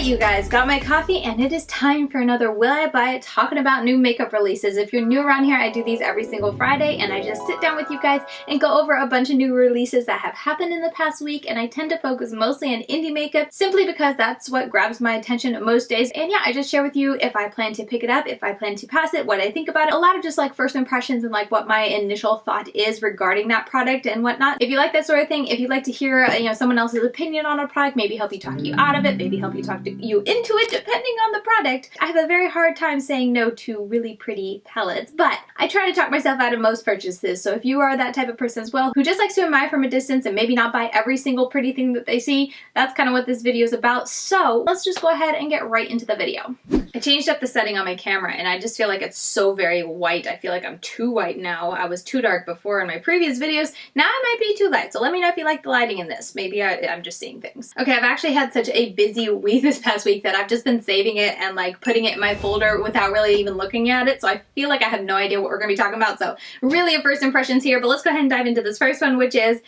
you guys, got my coffee and it is time for another Will I Buy It talking about new makeup releases. If you're new around here, I do these every single Friday and I just sit down with you guys and go over a bunch of new releases that have happened in the past week, and I tend to focus mostly on indie makeup simply because that's what grabs my attention most days. And yeah, I just share with you if I plan to pick it up, if I plan to pass it, what I think about it, a lot of just like first impressions and like what my initial thought is regarding that product and whatnot. If you like that sort of thing, if you'd like to hear someone else's opinion on a product, maybe help you talk you out of it, maybe help you talk you into it depending on the product. I have a very hard time saying no to really pretty palettes, but I try to talk myself out of most purchases. So if you are that type of person as well who just likes to admire from a distance and maybe not buy every single pretty thing that they see, that's kind of what this video is about. So let's just go ahead and get right into the video. I changed up the setting on my camera and I just feel like it's so very white. I feel like I'm too white now. I was too dark before in my previous videos. Now I might be too light. So let me know if you like the lighting in this. Maybe I'm just seeing things. Okay, I've actually had such a busy week this past week that I've just been saving it and like putting it in my folder without really even looking at it. So I feel like I have no idea what we're going to be talking about. So really a first impressions here, but let's go ahead and dive into this first one, which is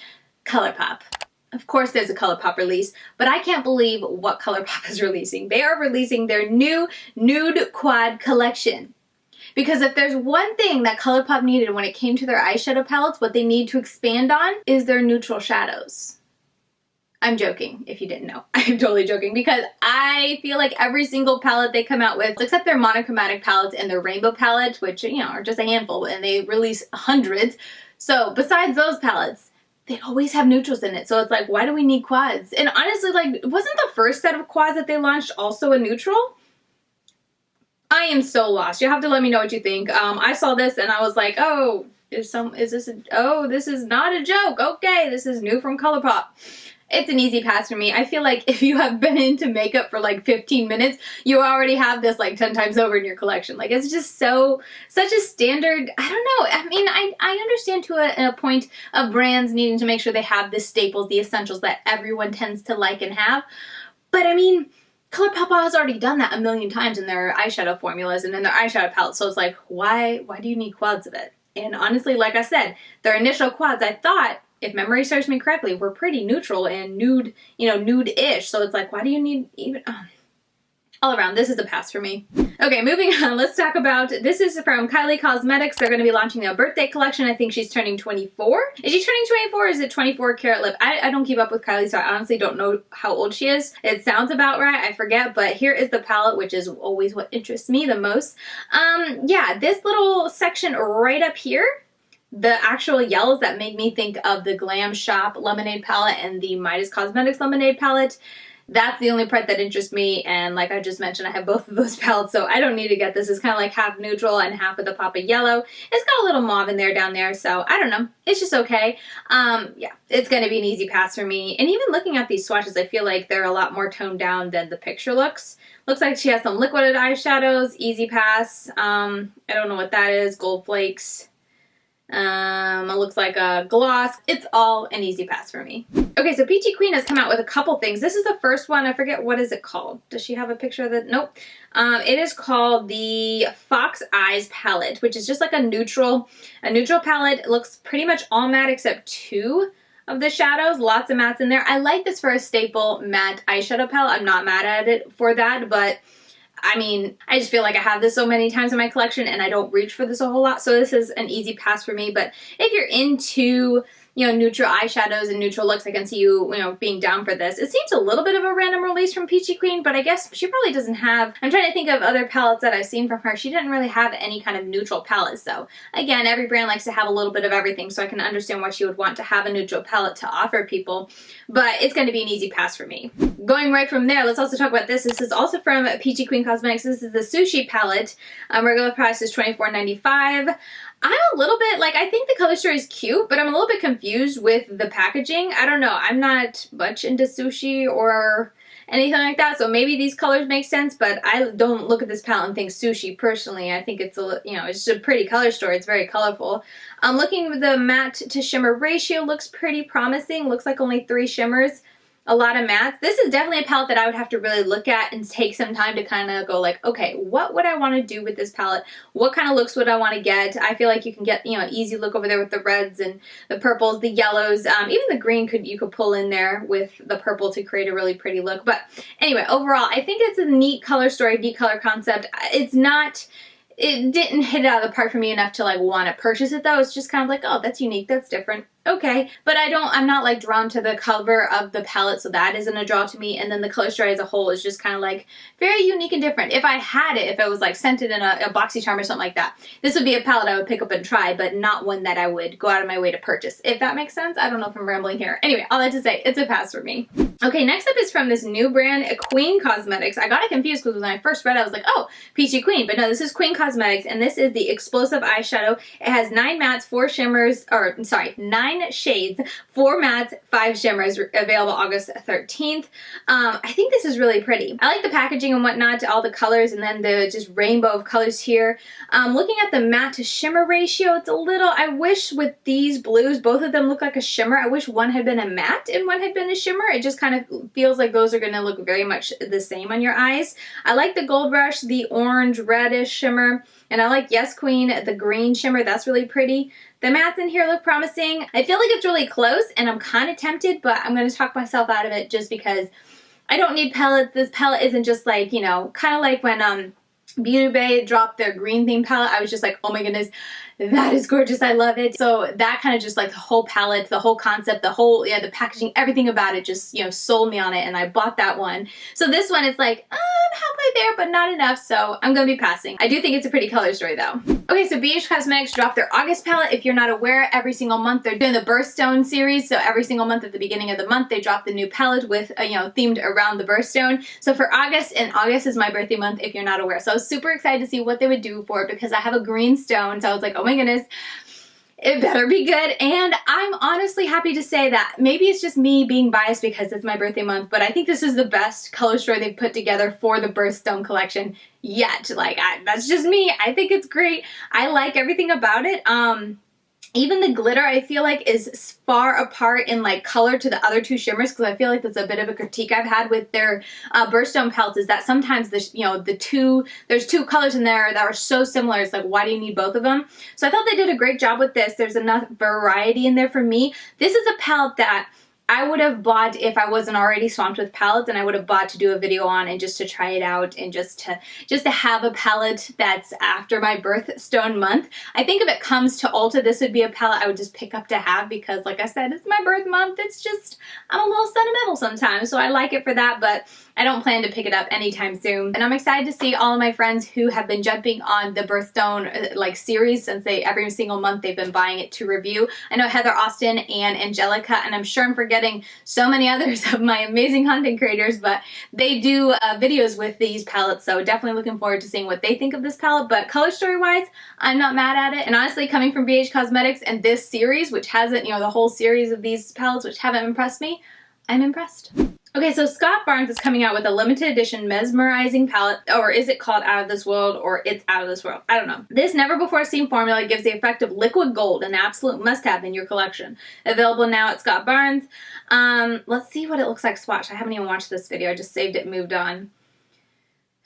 Colourpop. Of course there's a Colourpop release, but I can't believe what Colourpop is releasing. They are releasing their new nude quad collection. Because if there's one thing that Colourpop needed when it came to their eyeshadow palettes, what they need to expand on is their neutral shadows. I'm joking, if you didn't know. I'm totally joking because I feel like every single palette they come out with, except their monochromatic palettes and their rainbow palettes, which, are just a handful, and they release hundreds. So besides those palettes, they always have neutrals in it. So it's like, why do we need quads? And honestly, like, wasn't the first set of quads that they launched also a neutral? I am so lost. You'll have to let me know what you think. I saw this and I was like, oh, this is not a joke. Okay, this is new from Colourpop. It's an easy pass for me. I feel like if you have been into makeup for like 15 minutes, you already have this like 10 times over in your collection. Like, it's just such a standard, I don't know. I mean, I understand to a point of brands needing to make sure they have the staples, the essentials that everyone tends to like and have. But I mean, Colourpop has already done that a million times in their eyeshadow formulas and in their eyeshadow palettes. So it's like, why do you need quads of it? And honestly, like I said, their initial quads, I thought, if memory serves me correctly, were pretty neutral and nude, nude-ish. So it's like, why do you need even... all around, this is a pass for me. Okay, moving on, let's talk about, this is from Kylie Cosmetics. They're going to be launching their birthday collection. I think she's turning 24. Is she turning 24 or is it 24 karat lip? I don't keep up with Kylie, so I honestly don't know how old she is. It sounds about right, I forget, but here is the palette, which is always what interests me the most. Yeah, this little section right up here, the actual yellows that make me think of the Glam Shop Lemonade palette and the Midas Cosmetics Lemonade palette. That's the only part that interests me, and like I just mentioned, I have both of those palettes, so I don't need to get this. It's kind of like half neutral and half with a pop of yellow. It's got a little mauve in there down there, so I don't know. It's just okay. Yeah, it's going to be an easy pass for me. And even looking at these swatches, I feel like they're a lot more toned down than the picture looks. Looks like she has some liquid eyeshadows, easy pass. I don't know what that is, gold flakes. It looks like a gloss. It's all an easy pass for me. Okay, so Peachy Queen has come out with a couple things. This is the first one. I forget, what is it called? Does she have a picture of it? Nope. It is called the Fox Eyes palette, which is just like a neutral palette. It looks pretty much all matte except two of the shadows. Lots of mattes in there. I like this for a staple matte eyeshadow palette. I'm not mad at it for that, but I mean, I just feel like I have this so many times in my collection and I don't reach for this a whole lot. So this is an easy pass for me. But if you're into, neutral eyeshadows and neutral looks, I can see you, being down for this. It seems a little bit of a random release from Peachy Queen, but I guess she probably doesn't have, I'm trying to think of other palettes that I've seen from her. She didn't really have any kind of neutral palettes. So again, every brand likes to have a little bit of everything. So I can understand why she would want to have a neutral palette to offer people, but it's going to be an easy pass for me. Going right from there, let's also talk about this. This is also from Peachy Queen Cosmetics. This is the Sushi palette. Regular price is $24.95. I'm a little bit, like, I think the color story is cute, but I'm a little bit confused with the packaging. I don't know. I'm not much into sushi or anything like that, so maybe these colors make sense, but I don't look at this palette and think sushi personally. I think it's it's just a pretty color story. It's very colorful. Looking at the matte to shimmer ratio looks pretty promising. Looks like only 3 shimmers. a lot of mattes. This is definitely a palette that I would have to really look at and take some time to kind of go like, okay, what would I want to do with this palette? What kind of looks would I want to get? I feel like you can get, you know, easy look over there with the reds and the purples, the yellows, even the green you could pull in there with the purple to create a really pretty look. But anyway, overall, I think it's a neat color story, neat color concept. It didn't hit it out of the park for me enough to like want to purchase it though. It's just kind of like, oh, that's unique, that's different. Okay, but I'm not like drawn to the cover of the palette, so that isn't a draw to me. And then the color story as a whole is just kind of like very unique and different. If I had it, if it was like scented in a BoxyCharm or something like that, this would be a palette I would pick up and try, but not one that I would go out of my way to purchase, if that makes sense. I don't know if I'm rambling here. Anyway, all that to say, it's a pass for me. Okay, next up is from this new brand, Queen Cosmetics. I got it confused because when I first read it, I was like, oh, Peachy Queen, but no, this is Queen Cosmetics, and this is the Explosive Eyeshadow. It has 9 mattes, 4 shimmers, or sorry, 9 shades, 4 mattes, 5 shimmers, available August 13th. I think this is really pretty. I like the packaging and whatnot, all the colors, and then the just rainbow of colors here. Looking at the matte to shimmer ratio, it's a little, I wish with these blues, both of them look like a shimmer. I wish one had been a matte and one had been a shimmer. It just kind of feels like those are going to look very much the same on your eyes. I like the Gold Rush, the orange reddish shimmer, and I like Yes Queen, the green shimmer. That's really pretty. The mattes in here look promising. I feel like it's really close and I'm kind of tempted, but I'm going to talk myself out of it just because I don't need palettes. This palette isn't just like, you know, kind of like when Beauty Bay dropped their green theme palette. I was just like, oh my goodness, that is gorgeous. I love it. So that kind of just like the whole palette, the whole concept, the whole, yeah, the packaging, everything about it just, you know, sold me on it, and I bought that one. So this one is like, I'm halfway there, but not enough, so I'm gonna be passing. I do think it's a pretty color story though. Okay, so BH Cosmetics dropped their August palette. If you're not aware, every single month they're doing the Birthstone series. So every single month at the beginning of the month, they drop the new palette with, you know, themed around the birthstone. So for August, and August is my birthday month if you're not aware. So I was super excited to see what they would do for it because I have a green stone. So I was like, oh my goodness, it better be good. And I'm honestly happy to say that maybe it's just me being biased because it's my birthday month, but I think this is the best color story they've put together for the Birthstone collection yet. Like, that's just me. I think it's great. I like everything about it. Even the glitter I feel like is far apart in like color to the other two shimmers, because I feel like that's a bit of a critique I've had with their Birthstone palettes, is that sometimes there's two colors in there that are so similar. It's like, why do you need both of them? So I thought they did a great job with this. There's enough variety in there for me. This is a palette that I would have bought if I wasn't already swamped with palettes, and I would have bought to do a video on and just to try it out and just to have a palette that's after my birthstone month. I think if it comes to Ulta, this would be a palette I would just pick up to have because, like I said, it's my birth month. It's just, I'm a little sentimental sometimes, so I like it for that, but I don't plan to pick it up anytime soon. And I'm excited to see all of my friends who have been jumping on the Birthstone like series since every single month they've been buying it to review. I know Heather Austin and Angelica, and I'm sure I'm forgetting so many others of my amazing content creators, but they do videos with these palettes, so definitely looking forward to seeing what they think of this palette. But color story wise, I'm not mad at it. And honestly, coming from BH Cosmetics and this series, which hasn't, you know, the whole series of these palettes which haven't impressed me, I'm impressed. Okay, so Scott Barnes is coming out with a limited edition mesmerizing palette, or is it called Out of This World, or It's Out of This World? I don't know. This never-before-seen formula gives the effect of liquid gold, an absolute must-have in your collection. Available now at Scott Barnes. Let's see what it looks like swatched. I haven't even watched this video. I just saved it and moved on.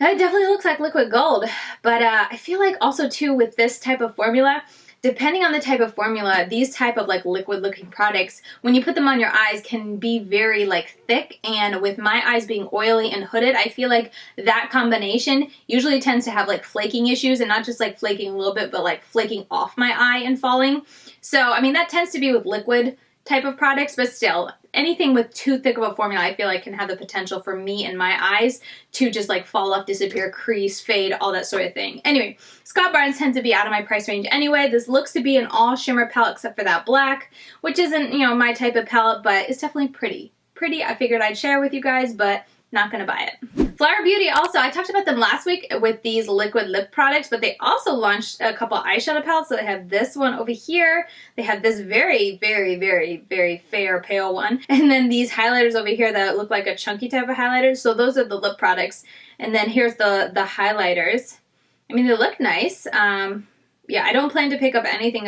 It definitely looks like liquid gold, but I feel like also, too, with this type of formula, depending on the type of formula, these type of like liquid looking products, when you put them on your eyes, can be very like thick, and with my eyes being oily and hooded, I feel like that combination usually tends to have like flaking issues, and not just like flaking a little bit, but like flaking off my eye and falling. So, I mean, that tends to be with liquid type of products, but still, anything with too thick of a formula I feel like can have the potential for me and my eyes to just like fall off, disappear, crease, fade, all that sort of thing. Anyway, Scott Barnes tends to be out of my price range anyway. This looks to be an all shimmer palette except for that black, which isn't, you know, my type of palette, but it's definitely pretty. I figured I'd share with you guys, but not gonna buy it. Flower Beauty also, I talked about them last week with these liquid lip products, but they also launched a couple eyeshadow palettes. So they have this one over here. They have this very, very, very, very fair pale one. And then these highlighters over here that look like a chunky type of highlighters. So those are the lip products. And then here's the highlighters. I mean, they look nice. yeah, I don't plan to pick up anything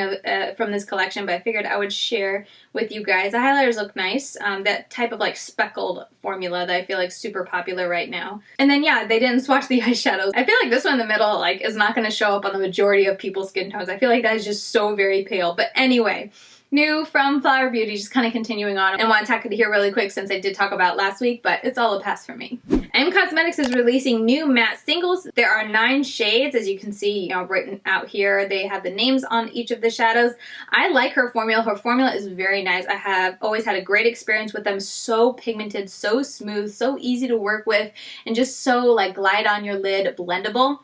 from this collection, but I figured I would share with you guys. The highlighters look nice. That type of like speckled formula that I feel like super popular right now. And then yeah, they didn't swatch the eyeshadows. I feel like this one in the middle like is not going to show up on the majority of people's skin tones. I feel like that is just so very pale. But anyway, new from Flower Beauty, just kind of continuing on. And want to tack it here really quick since I did talk about it last week, but it's all a pass for me. Emme Cosmetics is releasing new matte singles. There are 9 shades, as you can see, written out here. They have the names on each of the shadows. I like her formula. Her formula is very nice. I have always had a great experience with them. So pigmented, so smooth, so easy to work with, and just so like glide on your lid, blendable.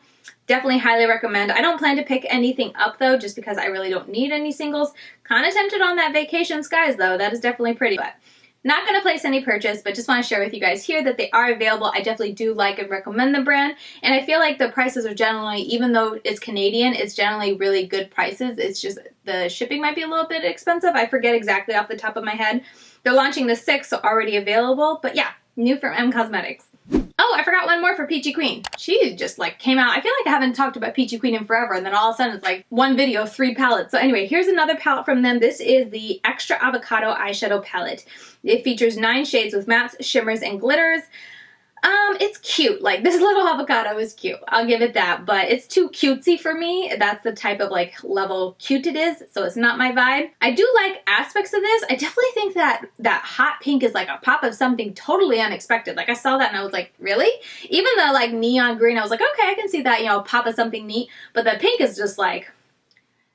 Definitely highly recommend. I don't plan to pick anything up though, just because I really don't need any singles. Kind of tempted on that Vacation Skies though. That is definitely pretty, but not going to place any purchase, but just want to share with you guys here that they are available. I definitely do like and recommend the brand, and I feel like the prices are generally, even though it's Canadian, it's generally really good prices. It's just the shipping might be a little bit expensive. I forget exactly off the top of my head. They're launching the 6th, so already available, but yeah, new from Emme Cosmetics. Oh, I forgot one more for Peachy Queen. She just like came out. I feel like I haven't talked about Peachy Queen in forever, and then all of a sudden it's like one video, 3 palettes. So anyway, here's another palette from them. This is the Extra Avocado Eyeshadow Palette. It features 9 shades with mattes, shimmers, and glitters. It's cute. Like, this little avocado is cute. I'll give it that, but it's too cutesy for me. That's the type of like level cute it is, so it's not my vibe. I do like aspects of this. I definitely think that that hot pink is like a pop of something totally unexpected. Like, I saw that and I was like, really? Even the like neon green, I was like, okay, I can see that, pop of something neat. But the pink is just like,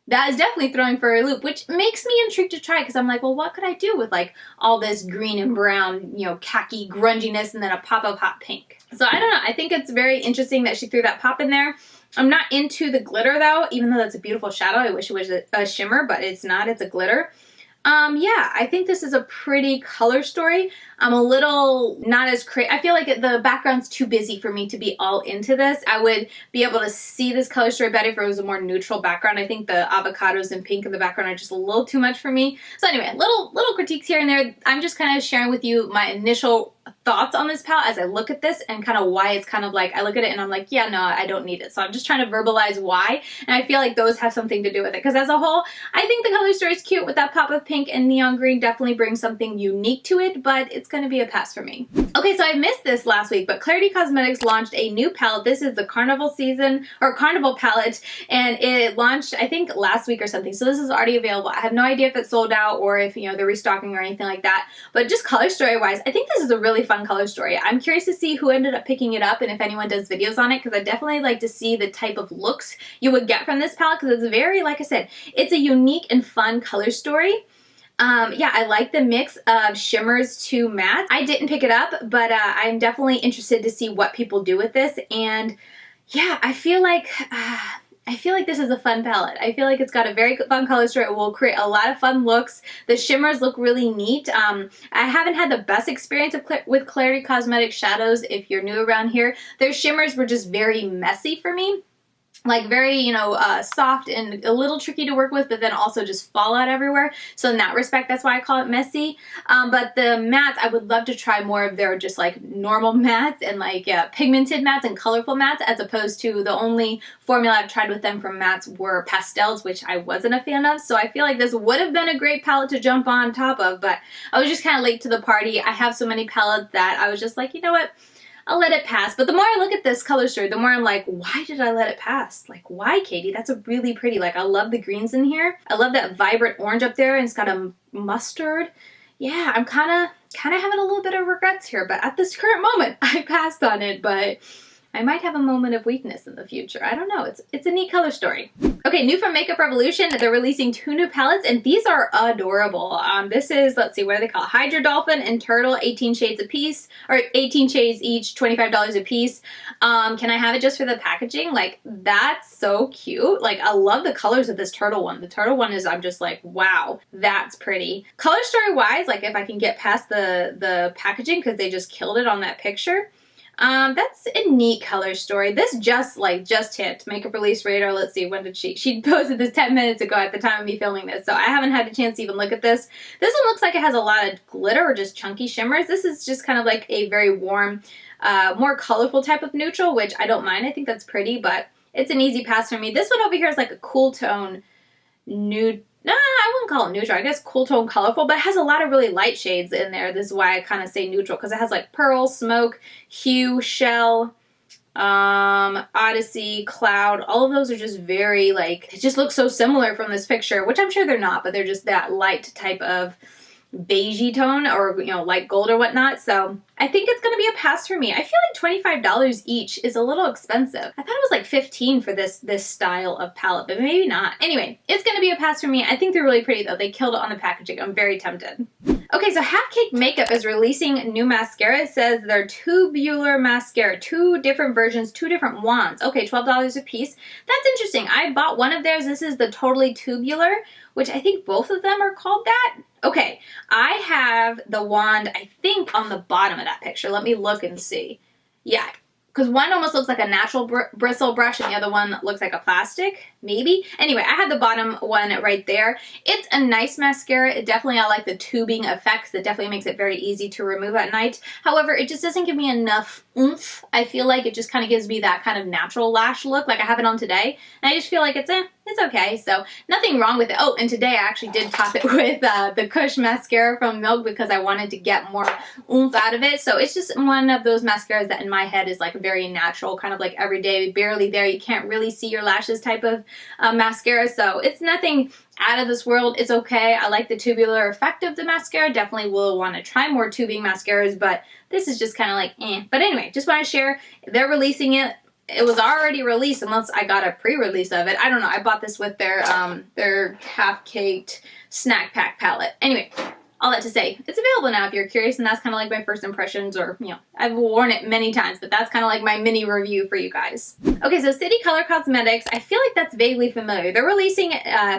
that is definitely throwing for a loop, which makes me intrigued to try, because I'm like, well, what could I do with like all this green and brown, khaki grunginess and then a pop of hot pink? So I don't know. I think it's very interesting that she threw that pop in there. I'm not into the glitter though, even though that's a beautiful shadow. I wish it was a shimmer, but it's not. It's a glitter. Yeah, I think this is a pretty color story. I'm a little not as crazy. I feel like the background's too busy for me to be all into this. I would be able to see this color story better if it was a more neutral background. I think the avocados and pink in the background are just a little too much for me. So anyway, little critiques here and there. I'm just kind of sharing with you my initial thoughts on this palette as I look at this, and kind of why it's kind of like, I look at it and I'm like, yeah, no, I don't need it. So I'm just trying to verbalize why, and I feel like those have something to do with it, because as a whole, I think the color story is cute with that pop of pink and neon green. Definitely brings something unique to it, but it's going to be a pass for me. Okay, so I missed this last week, but Klarity Kosmetics launched a new palette. This is the Carnival season, or Carnival palette, and it launched, I think, last week or something. So this is already available. I have no idea if it's sold out or if, they're restocking or anything like that, but just color story wise, I think this is a really fun color story. I'm curious to see who ended up picking it up and if anyone does videos on it, because I definitely like to see the type of looks you would get from this palette, because it's very, like I said, it's a unique and fun color story. Yeah, I like the mix of shimmers to matte. I didn't pick it up, but I'm definitely interested to see what people do with this. And yeah, I feel like this is a fun palette. I feel like it's got a very fun color story. It will create a lot of fun looks. The shimmers look really neat. I haven't had the best experience with Klarity Kosmetics shadows. If you're new around here, their shimmers were just very messy for me. Like very, soft and a little tricky to work with, but then also just fall out everywhere. So in that respect, that's why I call it messy. But the mattes, I would love to try more of their just like normal mattes and like pigmented mattes and colorful mattes, as opposed to the only formula I've tried with them from mattes were pastels, which I wasn't a fan of. So I feel like this would have been a great palette to jump on top of, but I was just kind of late to the party. I have so many palettes that I was just like, you know what? I'll let it pass. But the more I look at this color story, the more I'm like, why did I let it pass? Like, why, Katie? That's a really pretty, like, I love the greens in here. I love that vibrant orange up there, and it's got a mustard. Yeah, I'm kind of having a little bit of regrets here, but at this current moment, I passed on it, but I might have a moment of weakness in the future. I don't know. It's a neat color story. Okay, new from Makeup Revolution, they're releasing 2 new palettes, and these are adorable. This is, let's see, what do they call it? Hydra Dolphin and Turtle, 18 shades a piece, or 18 shades each, $25 a piece. Can I have it just for the packaging? Like, that's so cute. Like, I love the colors of this turtle one. The turtle one is, I'm just like, wow, that's pretty. Color story wise, like if I can get past the packaging, because they just killed it on that picture. That's a neat color story. This just hit Makeup Release Radar. Let's see, when did she posted this 10 minutes ago at the time of me filming this, so I haven't had a chance to even look at this. This one looks like it has a lot of glitter or just chunky shimmers. This is just kind of like a very warm, more colorful type of neutral, which I don't mind. I think that's pretty, but It's an easy pass for me. This one over here is like a cool tone nude. No, I wouldn't call it neutral. I guess cool tone colorful, but it has a lot of really light shades in there. This is why I kind of say neutral, because it has like pearl, smoke, hue, shell, Odyssey, cloud. All of those are just very like, it just looks so similar from this picture, which I'm sure they're not, but they're just that light type of beigey tone, or you know, light gold or whatnot. So I think it's gonna be a pass for me. I feel like $25 each is a little expensive. I thought it was like $15 for this style of palette, but maybe not. Anyway, it's gonna be a pass for me. I think they're really pretty though. They killed it on the packaging. I'm very tempted. Okay, so Half Cake Makeup is releasing new mascara. It says they're tubular mascara, 2 different versions, 2 different wands. Okay, $12 a piece. That's interesting. I bought one of theirs. This is the Totally Tubular, which I think both of them are called that. Okay, I have the wand, I think, on the bottom of that picture. Let me look and see. Yeah, because one almost looks like a natural bristle brush and the other one looks like a plastic, maybe. Anyway, I have the bottom one right there. It's a nice mascara. It definitely, I like the tubing effects. It definitely makes it very easy to remove at night. However, it just doesn't give me enough oomph. I feel like it just kind of gives me that kind of natural lash look, like I have it on today. And I just feel like it's okay. So nothing wrong with it. Oh, and today I actually did top it with the Kush mascara from Milk because I wanted to get more oomph out of it. So it's just one of those mascaras that in my head is like very natural, kind of like everyday, barely there. You can't really see your lashes type of mascara. So it's nothing out of this world. It's okay. I like the tubular effect of the mascara. Definitely will want to try more tubing mascaras, but this is just kind of like eh. But anyway, just want to share. They're releasing it. It was already released unless I got a pre-release of it. I don't know. I bought this with their half-caked snack pack palette. Anyway, all that to say, it's available now if you're curious, and that's kind of like my first impressions, or, you know, I've worn it many times, but that's kind of like my mini review for you guys. Okay, so Colourpop Cosmetics, I feel like that's vaguely familiar. They're releasing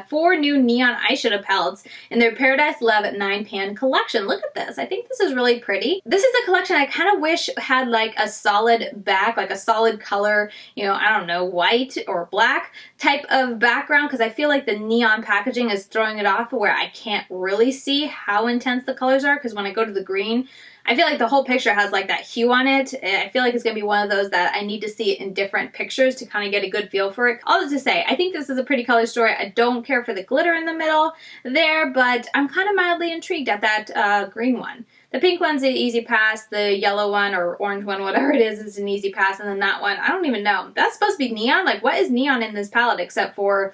4 new neon eyeshadow palettes in their Paradise Love 9-pan collection. Look at this. I think this is really pretty. This is a collection I kind of wish had like a solid back, like a solid color, you know, I don't know, white or black type of background, because I feel like the neon packaging is throwing it off where I can't really see how intense the colors are, because when I go to the green, I feel like the whole picture has like that hue on it. I feel like it's going to be one of those that I need to see it in different pictures to kind of get a good feel for it. All this to say, I think this is a pretty color story. I don't care for the glitter in the middle there, but I'm kind of mildly intrigued at that green one. The pink one's an easy pass. The yellow one or orange one, whatever it is an easy pass. And then that one, I don't even know. That's supposed to be neon? Like, what is neon in this palette except for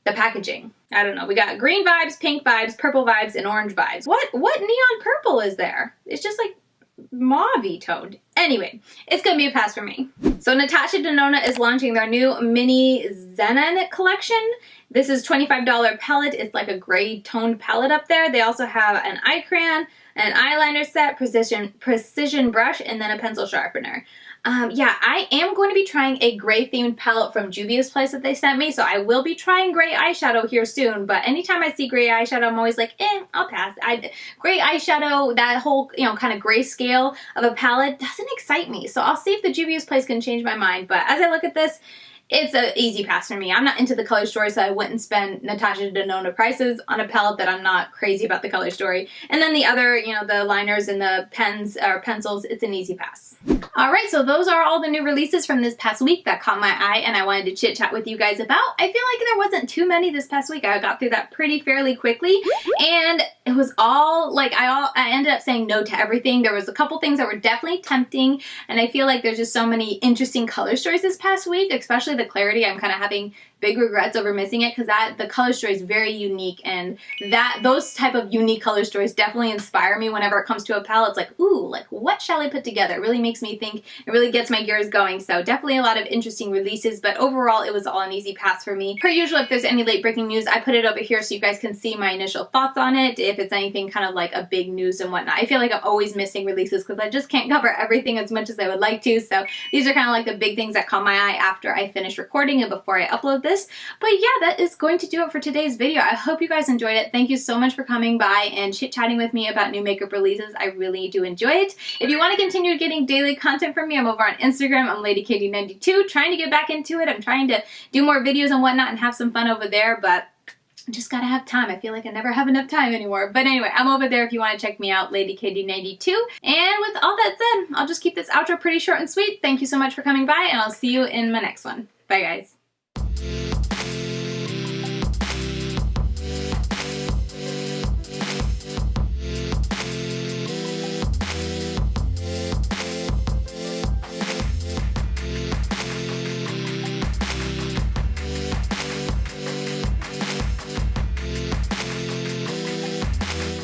the packaging? I don't know. We got green vibes, pink vibes, purple vibes, and orange vibes. What neon purple is there? It's just like mauve-y toned. Anyway, it's gonna be a pass for me. So Natasha Denona is launching their new mini Zenon collection. This is $25 palette. It's like a gray toned palette up there. They also have an eye crayon, an eyeliner set, precision brush, and then a pencil sharpener. Yeah, I am going to be trying a gray themed palette from Juvia's Place that they sent me, so I will be trying gray eyeshadow here soon, but anytime I see gray eyeshadow, I'm always like, I'll pass. Gray eyeshadow, that whole, you know, kind of gray scale of a palette doesn't excite me, so I'll see if the Juvia's Place can change my mind, but as I look at this, it's an easy pass for me. I'm not into the color story, so I wouldn't spend Natasha Denona prices on a palette that I'm not crazy about the color story. And then the other, you know, the liners and the pens or pencils, it's an easy pass. Alright, so those are all the new releases from this past week that caught my eye and I wanted to chit chat with you guys about. I feel like there wasn't too many this past week. I got through that fairly quickly, and it was all like I ended up saying no to everything. There was a couple things that were definitely tempting, and I feel like there's just so many interesting color stories this past week, especially the Klarity. I'm kind of having big regrets over missing it, because the color story is very unique, and those type of unique color stories definitely inspire me whenever it comes to a palette. It's like, ooh, like what shall I put together? It really makes me think. It really gets my gears going. So definitely a lot of interesting releases, but overall it was all an easy pass for me. Per usual, if there's any late breaking news, I put it over here so you guys can see my initial thoughts on it, if it's anything kind of like a big news and whatnot. I feel like I'm always missing releases because I just can't cover everything as much as I would like to, so these are kind of like the big things that caught my eye after I finish recording and before I upload this. But yeah, that is going to do it for today's video. I hope you guys enjoyed it. Thank you so much for coming by and chit-chatting with me about new makeup releases. I really do enjoy it. If you want to continue getting daily content from me, I'm over on Instagram. I'm LadyKatie92, trying to get back into it. I'm trying to do more videos and whatnot and have some fun over there, but I just gotta have time. I feel like I never have enough time anymore. But anyway, I'm over there if you want to check me out, LadyKatie92. And with all that said, I'll just keep this outro pretty short and sweet. Thank you so much for coming by, and I'll see you in my next one. Bye, guys.